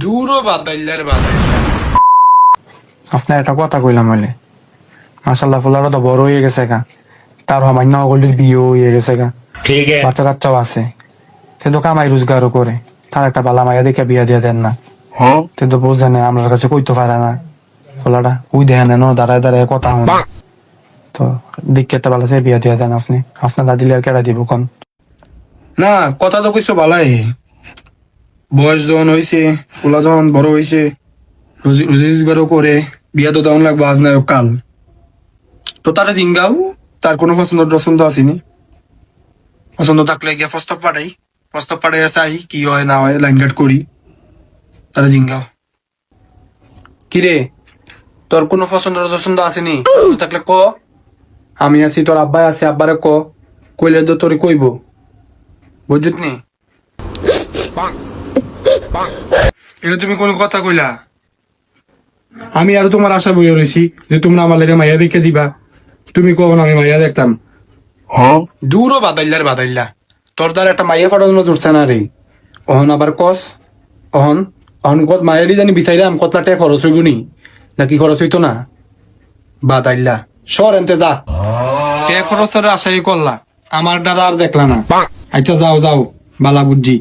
দূরও বাদাইল্লার বাদাইল্লা। আপনার একটা কথা কইলাম হইলে মাশাল্লাহ ফুলারা তো বড় হয়ে গেছে গা, তার সামান্য সকলের বিয়ে হয়ে গেছে গা, বাচ্চা কাচ্চাও আছে, সে তো কামাই রোজগারও করে, তার একটা বালা মাইয়া দেখে বিয়া দিয়ে দেন না। সে তো বোঝে না, আমার কাছে কইতে পারে না ফুলাটা, উই দেখেন না দাঁড়ায় দাঁড়ায় কথা হন, তো দিকে একটা বালা সে বিয়া দিয়ে দেন আপনি, আপনার দাদিলে আর কেডা দিব কন? না কথা তো কইছো বালাই, বয়স যখন হয়েছে, ফুলা যখন বড় হয়েছে, রোজগারও করে, বিয়া তো তখন লাগবে আজ নায়ক কাল। তো তারা জিঙ্গাও, তার কোনো পছন্দ টছন্দ আসেনি, পছন্দ থাকলে গিয়ে প্রস্তাব পাঠাই চাই, কি হয় না হয় লাইন কাট করি, তারা জিঙ্গাও। কিরে, তোর কোনো পছন্দ টছন্দ আসেনি? পছন্দ থাকলে ক, আমি আছি, তোর আব্বাই আছে, আব্বারে ক, কইলে তো তোর কইব, বুঝত নি? এটা তুমি কোন কথা কইলা? আমি আর তোমার আশা বই রয়েছি যে তোমরা আমার লেগে মাইয়া দেখে দিবা, তুমি কখন আমি মাইয়া দেখতাম? দূরও বাদাইল্লার বাদাইল্লা, তোর দ্বারা একটা মাইয়া ফাটানো জুটছে না রে। অহন আবার কস, অহন অহন কত মায়েরই জানি বিচাইরাম, কত লাখ টাকা খরচ হইব নি, নাকি খরচ হইতো না? বাদাইল্লা সর এনতে যা, টাকা খরচের আশাই করলা, আমার দ্বারা আর দেখলা না। আচ্ছা যাও যাও, বালা বুঝছি।